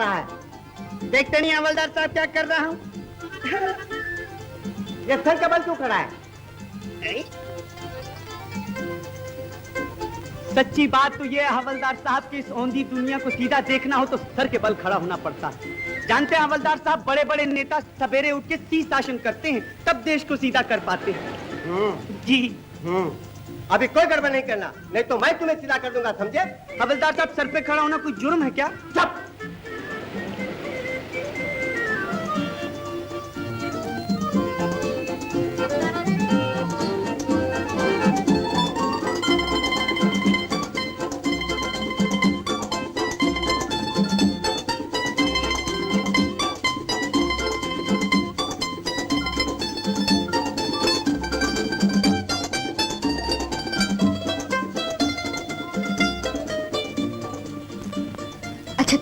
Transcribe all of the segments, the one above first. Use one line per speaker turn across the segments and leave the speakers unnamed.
रहा है। देखते नहीं हवलदार साहब क्या कर रहा हूँ। ये सर का बल क्यों खड़ा है? सच्ची बात तो ये हवलदार साहब की इस औंधी दुनिया को सीधा देखना हो तो सर के बल खड़ा होना पड़ता है। जानते हैं हवलदार साहब, बड़े बड़े नेता सवेरे उठ के शीर्षासन करते हैं, तब देश को सीधा कर पाते हैं। जी। अभी कोई गड़बड़ नहीं करना, नहीं तो मैं तुम्हें सीधा कर दूंगा, समझे? हवलदार साहब, सर पे खड़ा होना कोई जुर्म है क्या? चुप।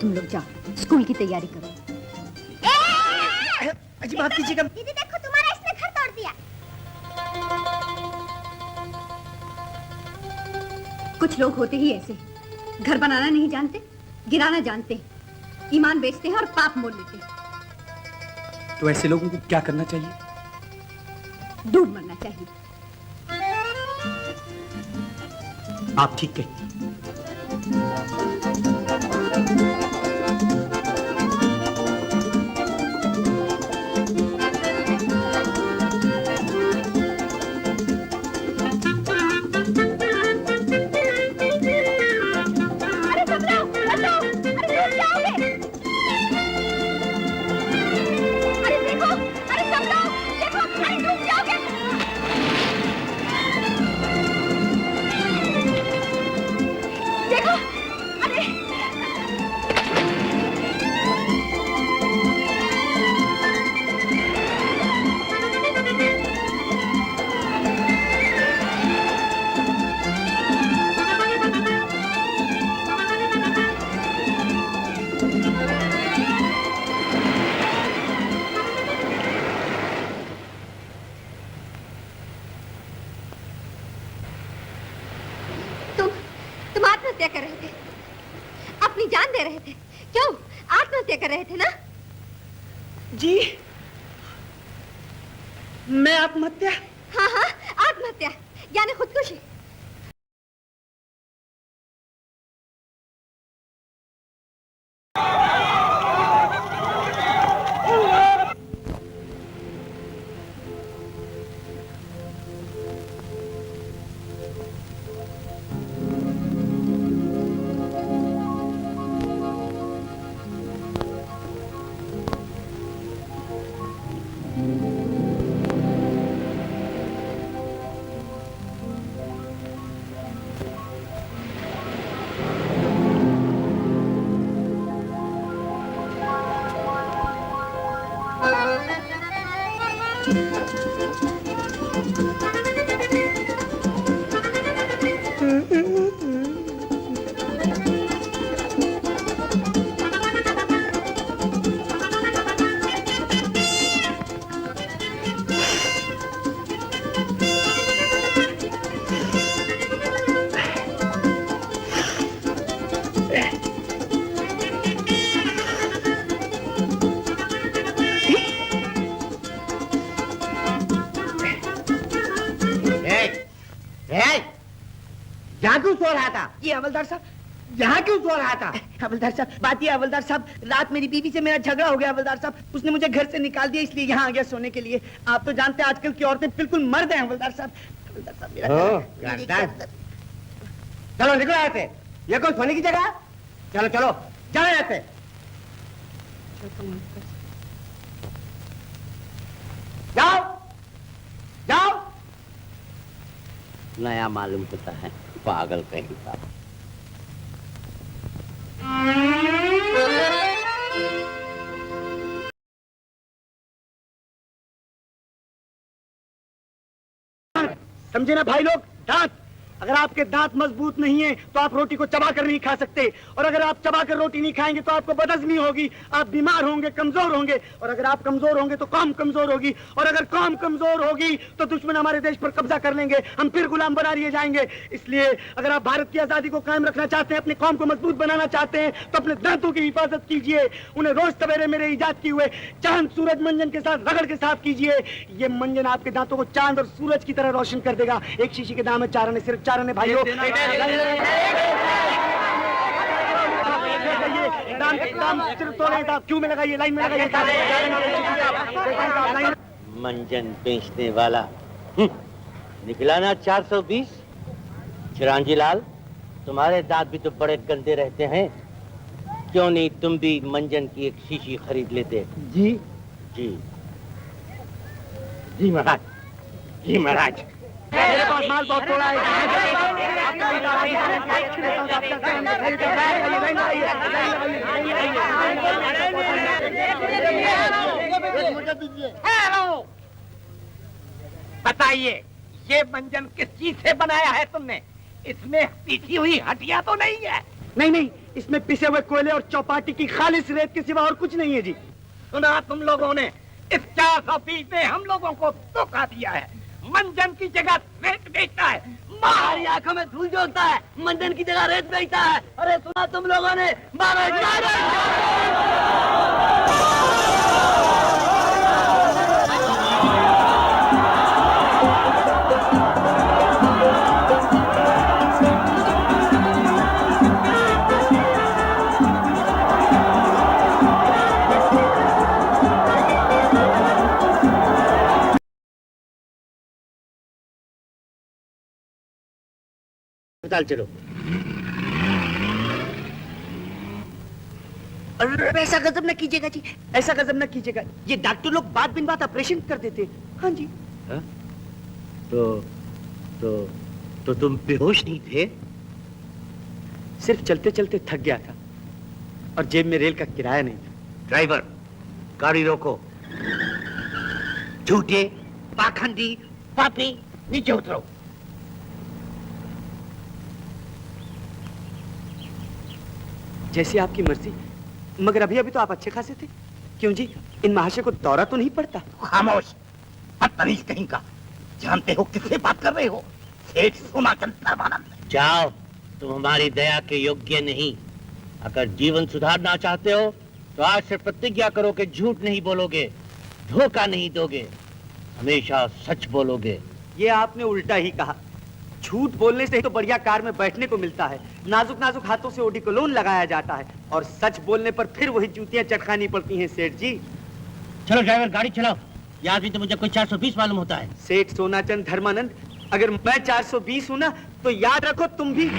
तुम लोग जाओ, स्कूल की तैयारी करो।
अजी माफ कीजिएगा।
दीदी देखो, तुम्हारा इसने घर तोड़ दिया।
कुछ लोग होते ही ऐसे, घर बनाना नहीं जानते, गिराना जानते, ईमान बेचते हैं और पाप मोल लेते हैं।
तो ऐसे लोगों को क्या करना चाहिए?
डूब मरना चाहिए।
आप ठीक कहती।
हवलदार साहब, यहाँ क्यों सो रहा था? हवलदार साहब, बात ये हवलदार साहब, रात मेरी बीवी से मेरा झगड़ा हो गया हवलदार साहब, उसने मुझे घर से निकाल दिया, इसलिए यहाँ आ गया सोने के लिए। आप तो जानते हैं आजकल की औरतें बिल्कुल मर्द हैं हवलदार साहब। हवलदार साहब मेरा चलो निकलो यहाँ से, ये कोई सोने की जगह? चलो चलो चलो यहाँ से। जाओ जाओ।
नया मालूम होता है, पागल कहीं का।
समझे ना भाई लोग, दांत अगर आपके दांत मजबूत नहीं है तो आप रोटी को चबाकर नहीं खा सकते, और अगर आप चबाकर रोटी नहीं खाएंगे तो आपको बदहजमी होगी, आप बीमार होंगे, कमजोर होंगे, और अगर आप कमजोर होंगे तो कौम कमजोर होगी, और अगर कौम कमजोर होगी तो दुश्मन हमारे देश पर कब्जा कर लेंगे, हम फिर गुलाम बना लिए जाएंगे। इसलिए अगर आप भारत की आजादी को कायम रखना चाहते हैं, अपनी कौम को मजबूत बनाना चाहते हैं, तो अपने दांतों की हिफाजत कीजिए, उन्हें रोज सवेरे मेरे इजाद किए हुए चांद सूरज मंजन के साथ रगड़ के साफ कीजिए। ये मंजन आपके दांतों को चांद और सूरज की तरह रोशन कर देगा। एक शीशी के दाम है 4 आने, सिर्फ 4 आने भाइयों। दाम सिर्फ तोड़े, क्यों में लगाइए, लाइन में लगाइए।
मंजन बेचने वाला निकला ना 420। चिरांजी लाल, तुम्हारे दांत भी तो बड़े गंदे रहते हैं, क्यों नहीं तुम भी मंजन की एक शीशी खरीद लेते?
जी
जी जी महाराज, जी महाराज।
मेरे पास माल बहुत थोड़ा है।
बताइए, ये मंजन किस चीज से बनाया है तुमने? इसमें पीसी हुई हड्डियां तो नहीं है?
नहीं, इसमें पिसे हुए कोयले और चौपाटी की खालिस रेत के सिवा और कुछ नहीं है जी।
सुना तुम लोगों ने, इस 420 ने हम लोगों को धोखा दिया है। मंजन की जगह रेत बेचता है।
हमारी आंखों में धूल झोंकता है, मंजन की जगह रेत बेचता है। अरे सुना तुम लोगों ने? अस्पताल चलो।
ऐसा गजब न कीजिएगा जी, ऐसा गजब न कीजिएगा। ये डॉक्टर लोग बात बिन बात ऑपरेशन कर देते। हाँ जी।
हा? तो तुम बेहोश नहीं थे?
सिर्फ चलते चलते थक गया था और जेब में रेल का किराया नहीं था।
ड्राइवर, गाड़ी रोको। झूठे, पाखंडी, पापी, नीचे उतरो।
जैसी आपकी मर्जी, मगर अभी अभी तो आप अच्छे खासे थे। क्यों जी, इन महाशय को दौरा तो नहीं पड़ता?
खामोश, बदतमीज कहीं का। जानते हो किससे बात कर रहे हो? सेठ सोनाचंद धर्मानंद।
जाओ, तुम हमारी दया के योग्य नहीं। अगर जीवन सुधारना चाहते हो तो आज से प्रतिज्ञा करो कि झूठ नहीं बोलोगे, धोखा नहीं दोगे, हमेशा सच बोलोगे।
ये आपने उल्टा ही कहा। झूठ बोलने से ही तो बढ़िया कार में बैठने को मिलता है, नाजुक नाजुक हाथों से ओडिकोलोन लगाया जाता है, और सच बोलने पर फिर वही जूतियां चटकानी पड़ती हैं सेठ जी।
चलो ड्राइवर, गाड़ी चलाओ। ये आदमी तो मुझे कोई 420 मालूम होता है।
सेठ सोनाचंद धर्मानंद, अगर मैं 420 हूं ना तो याद रखो तुम भी।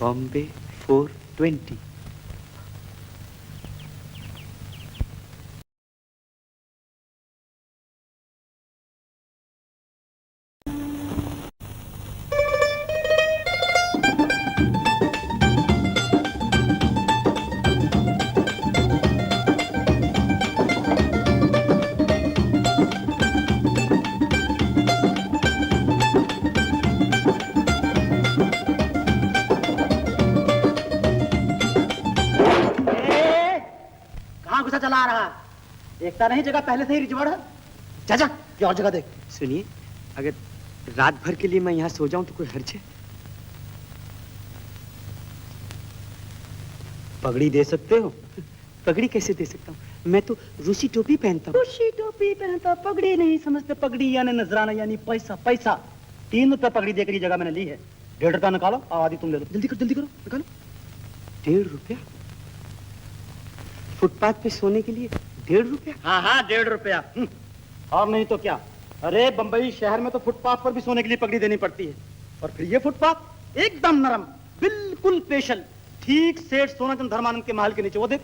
बॉम्बे 420।
चला रहा, देखता नहीं जगह पहले से ही रिजवड़ है। जा जा, ये और जगह देख।
सुनिए, अगर रात भर के लिए मैं यहाँ सो जाऊं तो कोई हर्ज है?
पगड़ी दे सकते हो?
पगड़ी कैसे दे सकता हूँ? मैं तो रूसी टोपी पहनता हूँ।
रूसी टोपी पहनता, पगड़ी नहीं समझते। पगड़ी यानी नजराना, यानी पैसा। पैसा 3 रुपए पगड़ी देकर ये जगह मैंने ली है। 1.5 रुपया निकालो, आदि तुम ले लो। जल्दी करो, जल्दी करो, निकालो।
1.5 रुपया? फुटपाथ पे सोने के लिए 1.5 रुपया?
हाँ हाँ, 1.5 रुपया। और नहीं तो क्या। अरे बंबई शहर में तो फुटपाथ पर भी सोने के लिए पगड़ी देनी पड़ती है। और फिर ये फुटपाथ एकदम नरम, बिल्कुल स्पेशल, ठीक सेठ सोनाचंद धर्मानंद के महल के नीचे। वो देख,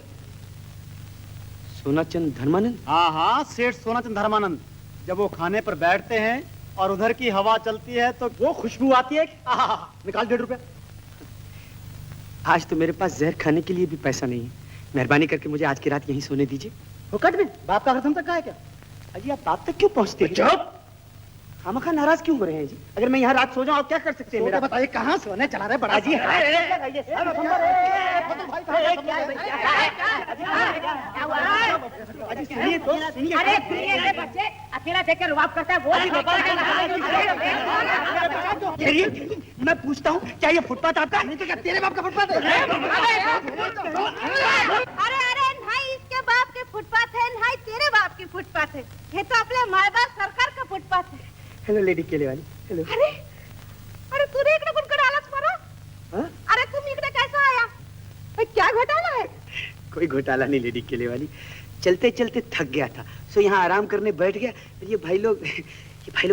सोनाचंद धर्मानंद।
हाँ हाँ, सेठ सोनाचंद धर्मानंद। जब वो खाने पर बैठते हैं और उधर की हवा चलती है तो वो खुशबू आती है। निकाल 1.5 रुपया।
आज तो मेरे पास जहर खाने के लिए भी पैसा नहीं है। मेहरबानी करके मुझे आज की रात यहीं सोने दीजिए।
फुकट में बाप का कसम तक का है क्या?
अजी आप बात तक क्यों पहुंचते हैं?
चुप।
खामखा नाराज क्यों हो रहे हैं जी? अगर मैं यहाँ रात सो जाऊँ आप क्या कर सकते हैं?
मेरा बताइए कहाँ सोने चला रहे बड़ा जी?
अकेला देखकर रुबाब करता है वो भी।
मैं पूछता हूँ क्या ये फुटपाथ आपका? नहीं तो क्या तेरे बाप का फुटपाथ है?
अरे अरे भाई इसके बाप के फुटपाथ है भाई तेरे बाप की फुटपाथ है। ये तो अपने माँ बाप सरकार का फुटपाथ है।
हेलो लेडी केले वाली। हेलो।
अरे अरे तूने इकडे कुणकडे आलास मारा?
हाँ?
अरे तुम इकडे कैसा आया? क्या घोटाला है?
कोई घोटाला नहीं लेडी केले वाली। चलते चलते थक गया था सो यहाँ आराम करने बैठ गया। ये भाई लोग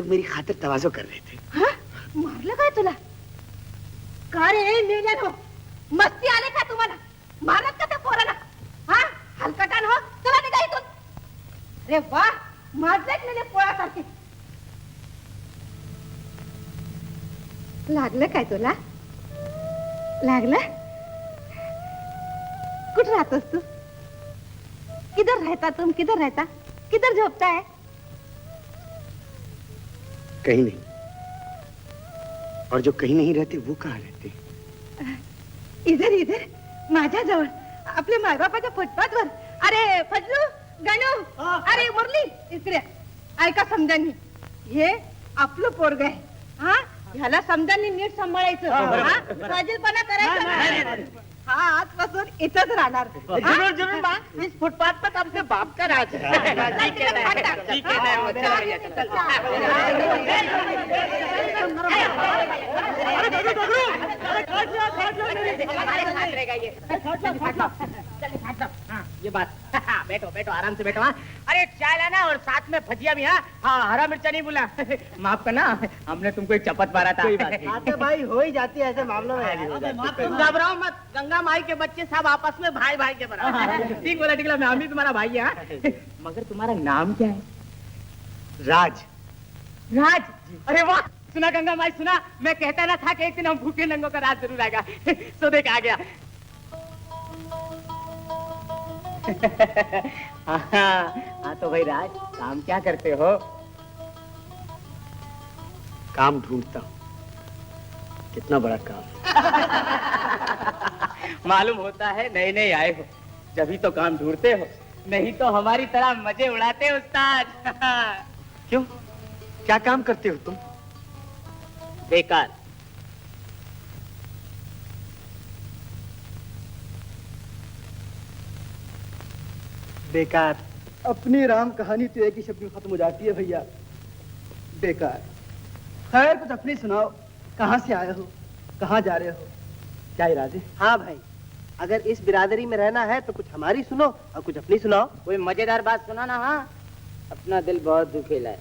मेरी खातिर तवाज़ो कर रहे थे।
हाँ? मारलं काय तुला? का रे मेल्यानो? मस्ती आले का तुम्हाला? मारत का त्या पोराला? हाँ? हलकटान हो? चला निघा इथून. अरे वाह मारलेत मेले पोळासारखे. लागलं काय तुला? लागलं? कुठं राहतोस तू? किधर रहता तुम? किधर रहता? किधर झोपता है?
कहीं नहीं। और जो कहीं नहीं रहते वो कहाँ रहते?
इधर इधर माझ्या जवळ आपल्या मायबापाच्या फुटपाथवर. अरे फजलू गणू अरे मुरली इकडे ऐका समजांनी हे आपलं पोरग आहे. हा ह्याला समजांनी नीट सांभाळायचं. फाजीलपणा करायचं नाही. हा आजपासून इथंच राहणार.
जरूर जरूर माँ इस फुटपाथ पर हमसे बाप का राज है। ठीक है ये बात बैठो बैठो आराम से बैठो। हाँ अरे चाय लाना और साथ में भजिया भी। हाँ हरा मिर्चा नहीं भूला। माफ करना हमने तुमको एक चपत मारा था।
तो भाई हो ही जाती है ऐसे मामलों में।
घबराओ मत गंगा माई के बच्चे सब आपस में भाई भाई के बराबर। ठीक बोला ठीक बोला मैं भी तुम्हारा भाई है। मगर तुम्हारा नाम क्या है?
राज।
राज। अरे वाह सुना गंगा माई सुना मैं कहता ना था कि एक दिन हम भूखे नंगों का रात जरूर आएगा। सो देख आ गया। हाँ तो भाई राज काम क्या करते हो?
काम ढूंढता हूँ। कितना बड़ा काम।
मालूम होता है नए नए आए हो जभी तो काम ढूंढते हो नहीं तो हमारी तरह मजे उड़ाते हो उस्ताद।
क्यों क्या काम करते हो तुम?
बेकार।
बेकार। अपनी राम कहानी तो एक ही शब्द में खत्म हो जाती है भैया, बेकार। खैर कुछ अपनी सुनाओ, कहाँ से आए हो, कहाँ जा रहे हो, क्या इरादे?
हाँ भाई अगर इस बिरादरी में रहना है तो कुछ हमारी सुनो और कुछ अपनी सुनाओ।
कोई मजेदार बात सुना ना। हाँ अपना दिल बहुत दुखेला है।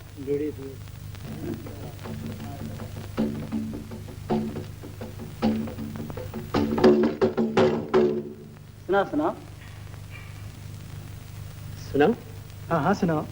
सुना सुनाओ।
सुनाओ।
हाँ हाँ सुनाओ।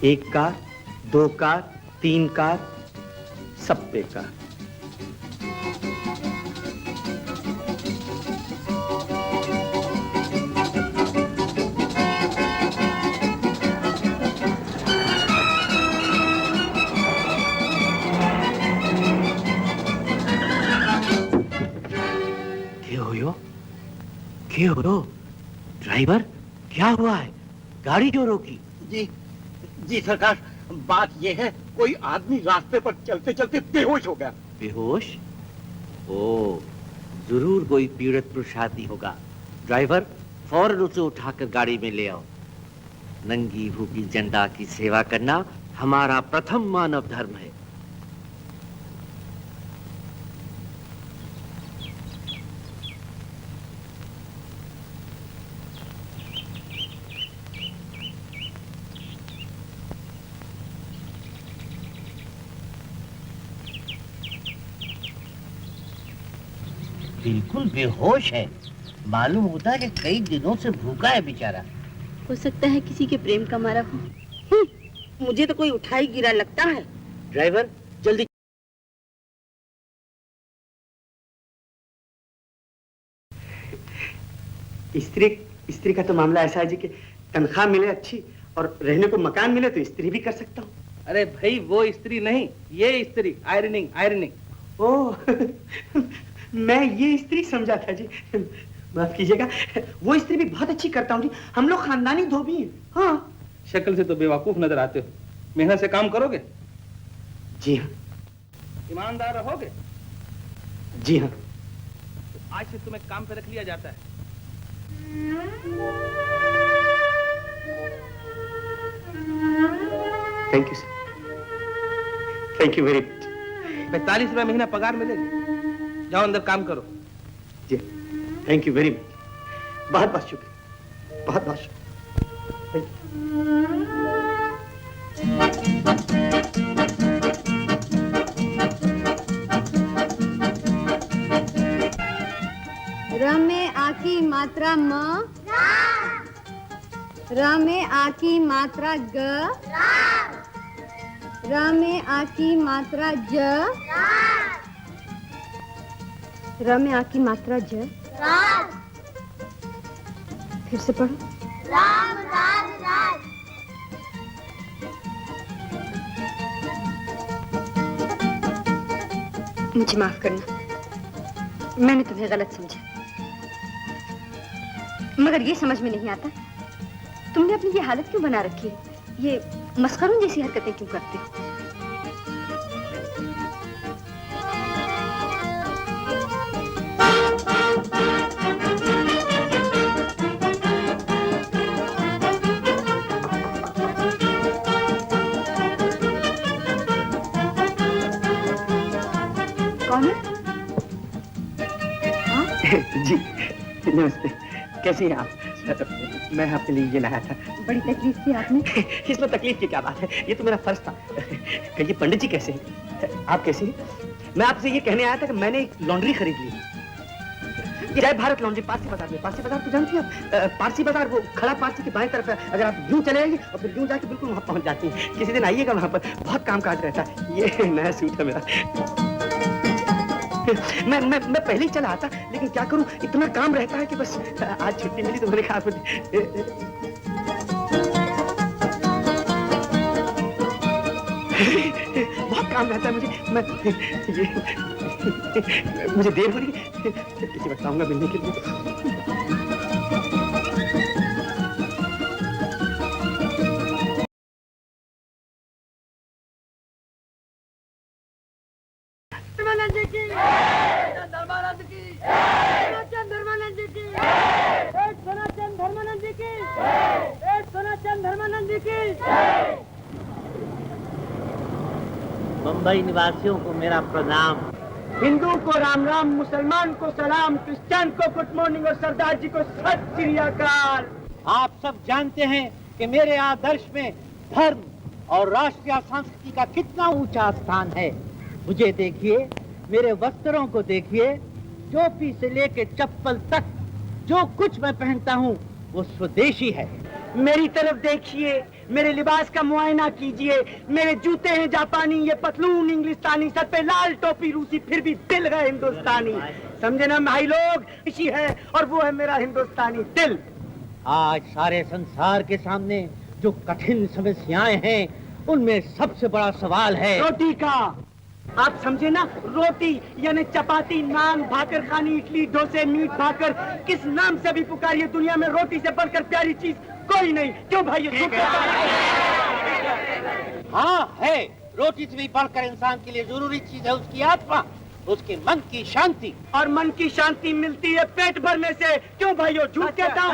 एक कार, 2 कार, 3 कार, सब बेकार।
ये हो यो
भूखे हो? ड्राइवर, क्या हुआ है? गाड़ी क्यों रोकी?
जी जी सरकार, बात ये है कोई आदमी रास्ते पर चलते चलते बेहोश हो गया।
बेहोश? ओ, जरूर कोई पीड़ित पुरुष आदमी होगा। ड्राइवर, फौरन उसे उठाकर गाड़ी में ले आओ। नंगी भूखी जनता की सेवा करना हमारा प्रथम मानव धर्म है। बिल्कुल बेहोश है। मालूम होता है कि कई दिनों से भूखा है बेचारा।
हो सकता है किसी के प्रेम का मारा हो। मुझे तो कोई उठाई गिरा लगता है।
ड्राइवर, जल्दी।
स्त्री का तो मामला ऐसा है जी कि तनख्वाह मिले अच्छी और रहने को मकान मिले तो स्त्री भी कर सकता हूँ।
अरे भाई वो स्त्री नहीं, ये स्त्री, आयरनिंग आयरनिंग।
ओह मैं ये स्त्री समझा था जी, माफ कीजिएगा। वो स्त्री भी बहुत अच्छी करता हूँ जी, हम लोग खानदानी धोबी हैं। हाँ,
शक्ल से तो बेवकूफ नजर आते हो। मेहनत से काम करोगे?
जी हाँ।
ईमानदार रहोगे?
जी हाँ।
तो आज से तुम्हें काम पे रख लिया जाता है।
Thank you sir, thank you very much.
45 रुपए महीना पगार मिलेगी। जाओ अंदर काम करो।
जी थैंक यू वेरी मच, बहुत बहुत शुक्रिया, बहुत बहुत शुक्रिया।
र में आ की मात्रा म, र में आ की मात्रा ग, र में आ की मात्रा ज, र में आ की मात्रा ज। फिर से पढ़ो।
राम राज राज।
मुझे माफ करना, मैंने तुम्हें गलत समझा। मगर ये समझ में नहीं आता तुमने अपनी ये हालत क्यों बना रखी है। ये मस्खरों जैसी हरकतें क्यों करते हो? कौन है?
जी नमस्ते, कैसी हैं आप? मैं आपके लिए ये लाया था।
बड़ी तकलीफ थी आपने।
इसमें तकलीफ की क्या बात है, ये तो मेरा फर्ज था। कहिए पंडित जी कैसे हैं? आप कैसे हैं? मैं आपसे ये कहने आया था कि मैंने एक लॉन्ड्री खरीद ली। जय भारत लॉन्ड्री, पारसी बाजार में। पारसी बाजार तो जानती हैं आप? पारसी बाजार वो खड़ा पारसी की बाएं तरफ है। अगर आप यूं चले जाइए और फिर यूं जाके बिल्कुल वहां पहुंच जाती हैं। किसी दिन आइएगा वहां पर, बहुत काम काज रहता है। ये नया सूट है मेरा। मैं पहले ही चला आता, लेकिन क्या करूं, इतना काम रहता है कि बस आज छुट्टी मिली तो मैंने कहा बहुत काम रहता है मुझे। मुझे देर हो रही है, किसी वक्त आऊंगा मिलने के लिए।
मुंबई निवासियों को मेरा प्रणाम।
हिंदू को राम राम, मुसलमान को सलाम, क्रिश्चियन को गुड मॉर्निंग और सरदार जी को सत श्री अकाल।
आप सब जानते हैं कि मेरे आदर्श में धर्म और राष्ट्रीय संस्कृति का कितना ऊंचा स्थान है। मुझे देखिए, मेरे वस्त्रों को देखिए, टोपी से लेकर चप्पल तक जो कुछ मैं पहनता हूँ वो स्वदेशी है।
मेरी तरफ देखिए, मेरे लिबास का मुआयना कीजिए। मेरे जूते हैं जापानी, ये पतलून इंग्लिस्तानी, सर पे लाल टोपी रूसी, फिर भी दिल है हिंदुस्तानी। समझे ना भाई लोग, इसी है और वो है मेरा हिंदुस्तानी दिल।
आज सारे संसार के सामने जो कठिन समस्याएं हैं, उनमें सबसे बड़ा सवाल है
रोटी का। आप समझे ना, रोटी यानी चपाती, नान, भाकर खानी, इडली, डोसे, मीट भाकर, किस नाम से भी पुकारिए, दुनिया में रोटी से बढ़कर प्यारी चीज कोई नहीं। क्यों भाई?
हाँ है, रोटी से भी बढ़कर इंसान के लिए जरूरी चीज है उसकी आत्मा, उसके मन की शांति।
और मन की शांति मिलती है पेट भरने से। क्यों भाइयों, झूठ कहता हूँ?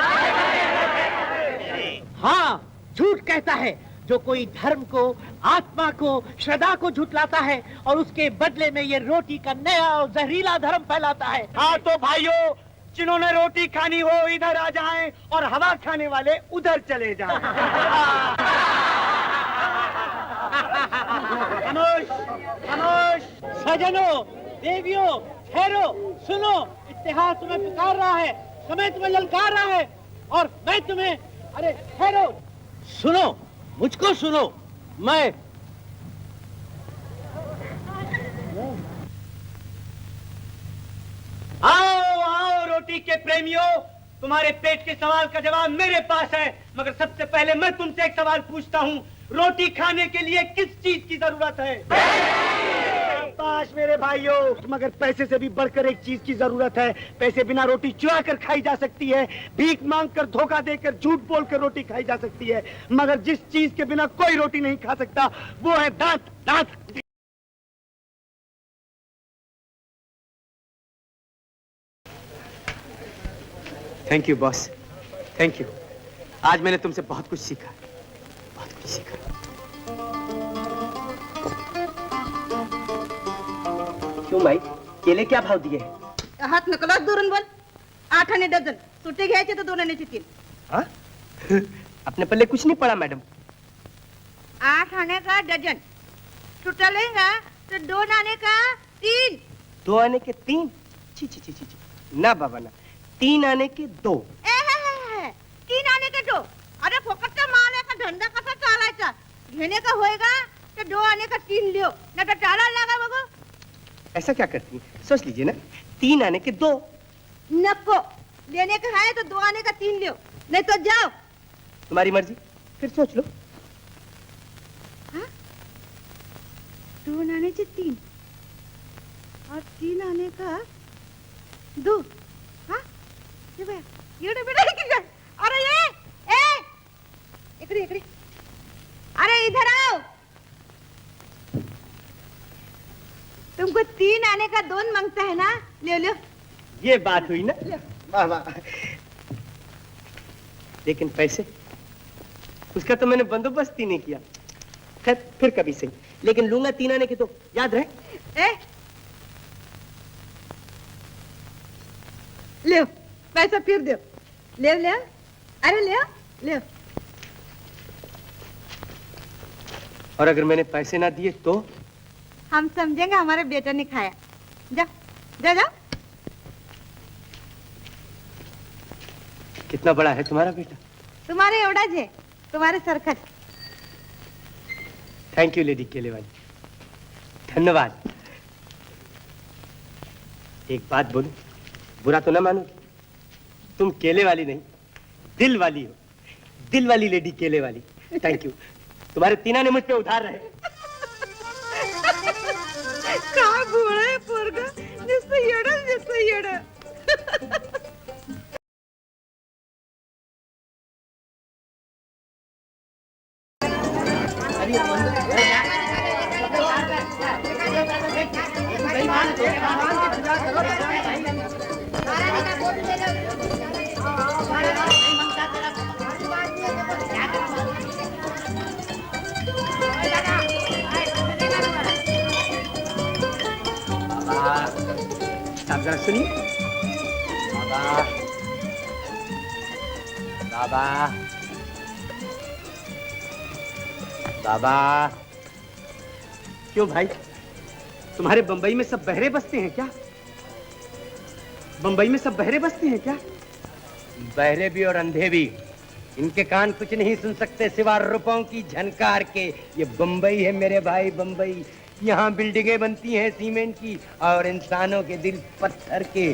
हाँ, झूठ कहता है जो कोई धर्म को, आत्मा को, श्रद्धा को झुठलाता है और उसके बदले में ये रोटी का नया और जहरीला धर्म फैलाता है।
हाँ तो भाइयों, जिन्होंने रोटी खानी हो इधर आ जाएं और हवा खाने वाले उधर चले जाएं। खामोश, खामोश।
सजनों, देवियों, ठहरो, सुनो, इतिहास तुम्हें पुकार रहा है, समय तुम्हें ललकार रहा है और मैं तुम्हें, अरे ठहरो, सुनो, मुझको सुनो, मैं
आओ आओ रोटी के प्रेमियों, तुम्हारे पेट के सवाल का जवाब मेरे पास है, मगर सबसे पहले मैं तुमसे एक सवाल पूछता हूँ, रोटी खाने के लिए किस चीज की जरूरत है? शाबाश मेरे भाइयों, मगर पैसे से भी बढ़कर एक चीज की जरूरत है। पैसे बिना रोटी चुरा कर खाई जा सकती है, भीख मांग कर, धोखा देकर, झूठ बोल कर रोटी खाई जा सकती है, मगर जिस चीज के बिना कोई रोटी नहीं खा सकता वो है दांत। दांत। Thank you boss, thank you. आज मैंने तुमसे बहुत कुछ सीखा, बहुत कुछ सीखा।
क्यों भाई, केले क्या भाव दिए?
हात नकला दुरून बोल. 8 आणे डझन. सुट्टे घ्यायचे तर 2 आण्याचे 3.
हाँ? अपने पल्ले कुछ नहीं पड़ा मैडम.
8 आने का डजन. सुट्टा लेगा तो 2 आने का 3.
2 आने के 3? ची ची ची ची ना बाबा ना, 3 आने के 2.
3 आने के 2. अरे फुकटचा माल आहे का, धंदा कसा चालायचा? घेणे का होएगा तो 2 आने का 3 लियो, ना तो चालायला लागा बघू.
ऐसा क्या करती है, सोच लीजिए ना, 3 आने के 2.
नको, लेने का है तो 2 आने का 3 लियो, नहीं तो जाओ.
तुम्हारी मर्जी, फिर सोच लो.
2 आने के 3 और 3 आने का 2. हाँ, ये बया, ये बेटा की क्या? अरे ये, इकड़ी इकड़ी, अरे इधर आओ. तुमको 3 आने का 2 मांगता है ना, ले लो.
ये बात हुई ना, वाह वाह. लेकिन पैसे, उसका तो मैंने बंदोबस्त ही नहीं किया. खैर फिर कभी सही, लेकिन लूंगा 3 आने के 2, याद रहे.
ले पैसा फिर दो. ले ले, अरे ले ले.
और अगर मैंने पैसे ना दिए तो?
हम समझेंगे हमारे बेटा ने खाया. जा जा जा.
कितना बड़ा है तुम्हारा बेटा?
तुम्हारे एवढाच है, तुम्हारे सरखच.
थैंक यू लेडी केले वाली, धन्यवाद. एक बात बोलूं, बुरा तो ना मानोगी, तुम केले वाली नहीं, दिल वाली हो. दिल वाली लेडी केले वाली. Thank you. तुम्हारे 3 आने मुझ पे उधार रहे.
काय भोळा आहे पोरगा, नुसतं येडं.
आप जरा सुनिए.
बाबा, बाबा.
क्यों भाई, तुम्हारे बंबई में सब बहरे बसते हैं क्या? बंबई में सब बहरे बसते हैं क्या?
बहरे भी और अंधे भी, इनके कान कुछ नहीं सुन सकते सिवा रुपयों की झनकार के. ये बंबई है मेरे भाई, बंबई. यहाँ बिल्डिंगें बनती हैं सीमेंट की और इंसानों के दिल पत्थर के.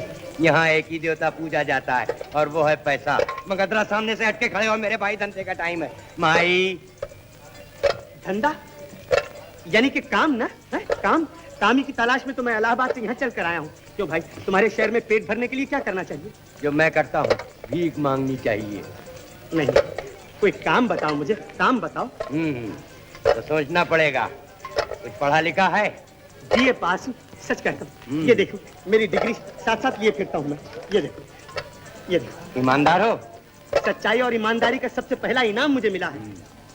यहाँ एक ही देवता पूजा जाता है और वो है पैसा. मगदरा सामने से हटके खड़े हो मेरे भाई, धंधे का टाइम है. माई,
धंधा? यानी कि काम ना है? काम ही की तलाश में तो मैं इलाहाबाद से यहाँ चल कर आया हूँ। क्यों भाई, तुम्हारे शहर में पेट भरने के लिए क्या करना चाहिए?
जो मैं करता हूँ, भीख मांगनी चाहिए।
नहीं, कोई काम बताओ मुझे, काम बताओ।
तो सोचना पड़ेगा। कुछ पढ़ा लिखा है?
बीए पास हूँ, सच कहता हूँ। ये देखो मेरी डिग्री साथ साथ लिए फिरता हूँ मैं। ये देखो, ये देखो।
ईमानदार हो?
सच्चाई और ईमानदारी का सबसे पहला इनाम मुझे मिला है,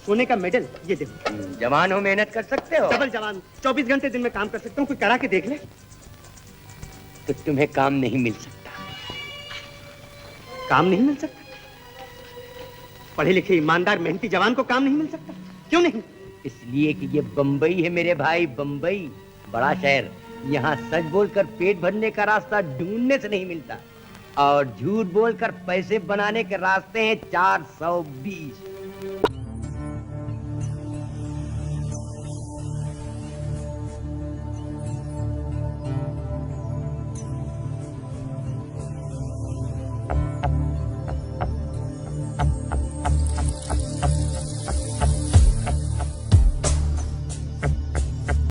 सोने का मेडल। ये देखो।
जवान हो, मेहनत कर सकते हो?
डबल जवान, 24 घंटे दिन में काम कर सकता हूँ। कोई करा के देख ले।
तो तुम्हें काम नहीं मिल सकता।
काम नहीं मिल सकता? पढ़े लिखे ईमानदार मेहनती जवान को काम नहीं मिल सकता? क्यों नहीं?
इसलिए कि ये बंबई है मेरे भाई, बंबई बड़ा शहर। यहाँ सच बोलकर पेट भरने का रास्ता ढूंढने से नहीं मिलता, और झूठ बोलकर पैसे बनाने के रास्ते हैं 420।